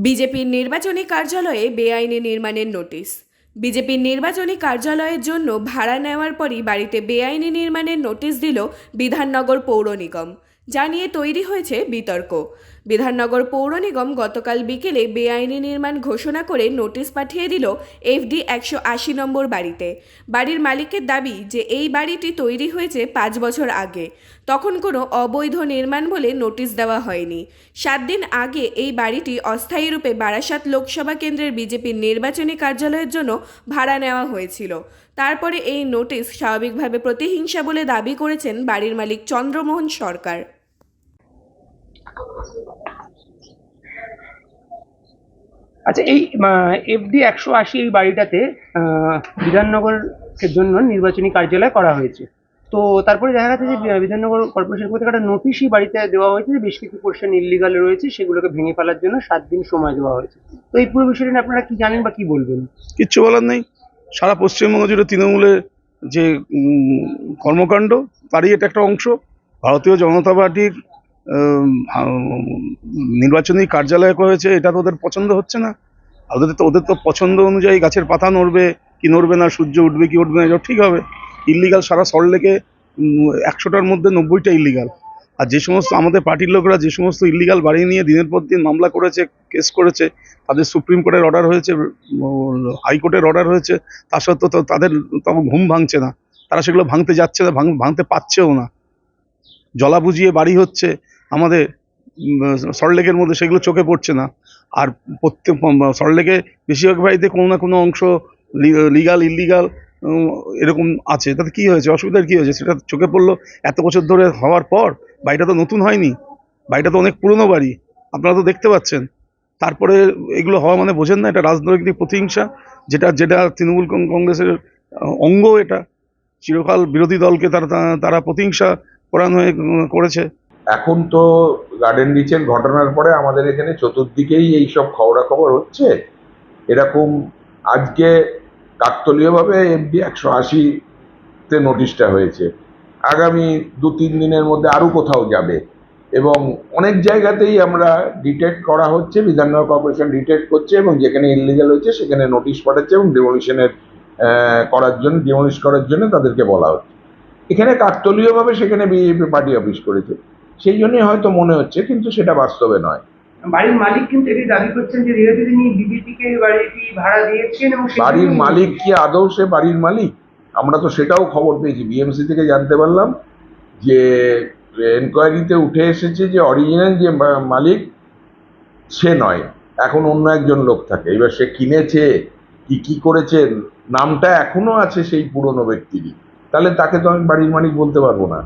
বিজেপির নির্বাচনী কার্যালয়ে বেআইনি নির্মাণের নোটিশ। বিজেপির নির্বাচনী কার্যালয়ের জন্য ভাড়া নেওয়ার পরই বাড়িতে বেআইনি নির্মাণের নোটিশ দিল বিধাননগর পৌর নিগম। যা নিয়ে তৈরি হয়েছে বিতর্ক। বিধাননগর পৌর নিগম গতকাল বিকেলে বেআইনি নির্মাণ ঘোষণা করে নোটিশ পাঠিয়ে দিল FD 180 নম্বর বাড়িতে। বাড়ির মালিকের দাবি যে এই বাড়িটি তৈরি হয়েছে 5 বছর আগে, তখন কোনো অবৈধ নির্মাণ বলে নোটিশ দেওয়া হয়নি। 7 দিন আগে এই বাড়িটি অস্থায়ী রূপে বারাসাত লোকসভা কেন্দ্রের বিজেপির নির্বাচনী কার্যালয়ের জন্য ভাড়া নেওয়া হয়েছিল। তারপরে এই নোটিশ স্বাভাবিকভাবে প্রতিহিংসা বলে দাবি করেছেন বাড়ির মালিক চন্দ্রমোহন সরকার। আচ্ছা, এই FD 180 এই বাড়িটাতে বিধাননগরের জন্য নির্বাচনী কার্যালয় করা হয়েছে। তো তারপরে দেখা গেছে যে বিধাননগর কর্পোরেশন থেকে একটা নোটিশই বাড়িতে দেওয়া হয়েছে যে বেশ কিছু পোর্শন ইল্লিগাল রয়েছে, সেগুলোকে ভেঙে ফেলার জন্য 7 দিন সময় দেওয়া হয়েছে। তো এই পুরো বিষয়টা নিয়ে আপনারা কি জানেন বা কি বলবেন? কিচ্ছু বলার নেই। সারা পশ্চিমবঙ্গ জুড়ে তৃণমূলের যে কর্মকাণ্ড, তারই এটা একটা অংশ। ভারতীয় জনতা পার্টির নির্বাচনী কার্যালয় করেছে, এটা তো ওদের পছন্দ হচ্ছে না। ওদের তো পছন্দ অনুযায়ী গাছের পাতা নড়বে কি নড়বে না, সূর্য উঠবে কি উঠবে না, এটা ঠিক হবে। ইল্লিগাল সারা সল্টলেকে 100টার মধ্যে 90টা ইল্লিগাল। আর যে সমস্ত আমাদের পার্টির লোকরা যে সমস্ত ইল্লিগাল বাড়ি নিয়ে দিনের পর দিন মামলা করেছে, কেস করেছে, তাদের সুপ্রিম কোর্টের অর্ডার হয়েছে, হাইকোর্টের অর্ডার হয়েছে, তা সত্ত্বেও তো তাদের তখন ঘুম ভাঙছে না। তারা সেগুলো ভাঙতে যাচ্ছে না, ভাঙতে পারছেও না। জলা বুঝিয়ে বাড়ি হচ্ছে আমাদের সল্টলেকের মধ্যে, সেগুলো চোখে পড়ছে না। আর প্রত্যেক সল্টলেকে বেশিরভাগ বাড়িতে কোনো না কোনো অংশ লিগাল ইল্লিগাল এরকম আছে। তাতে কী হয়েছে, অসুবিধার কী হয়েছে সেটা চোখে পড়লো এত বছর ধরে হওয়ার পর। বাড়িটা তো নতুন হয়নি, বাড়িটা তো অনেক পুরনো বাড়ি, আপনারা তো দেখতে পাচ্ছেন। তারপরে এগুলো হওয়া মানে বোঝেন না, এটা রাজনৈতিক প্রতিহিংসা, যেটা তৃণমূল কংগ্রেসের অঙ্গ। এটা চিরকাল বিরোধী দলকে তারা প্রতিহিংসা হয়ে করেছে। এখন তো গার্ডেন রিচের ঘটনার পরে আমাদের এখানে চতুর্দিকেই এইসব খবরাখবর হচ্ছে। এরকম আজকে কাকতলীয়ভাবে FD 180-তে নোটিশটা হয়েছে। আগামী 2-3 দিনের মধ্যে আরও কোথাও যাবে, এবং অনেক জায়গাতেই আমরা ডিটেক্ট করা হচ্ছে, বিধাননগর কর্পোরেশন ডিটেক্ট করছে, এবং যেখানে ইললিগাল হয়েছে সেখানে নোটিশ পাঠাচ্ছে এবং ডিমোলিশ করার জন্য তাদেরকে বলা হচ্ছে। এখানে কাকতলীয়ভাবে সেখানে বিজেপি পার্টি অফিস করেছে, সেই জন্যই হয়তো মনে হচ্ছে, কিন্তু সেটা বাস্তবে নয়। বাড়ির মালিক কিন্তু এটি দাবি করছেন যে তিনি বিজেপিকে বাড়িটি ভাড়া দিয়েছেন, এবং বাড়ির মালিক কি আদৌ সে বাড়ির মালিক? আমরা তো সেটাও খবর পেয়েছি, BMC থেকে জানতে পারলাম যে এনকোয়ারিতে উঠে এসেছে যে অরিজিনাল যে মালিক সে নয়, এখন অন্য একজন লোক থাকে। এবার সে কিনেছে কি করেছে, নামটা এখনো আছে সেই পুরনো ব্যক্তিরই, তাহলে তাকে তো আমি বাড়ির মালিক বলতে পারবো না।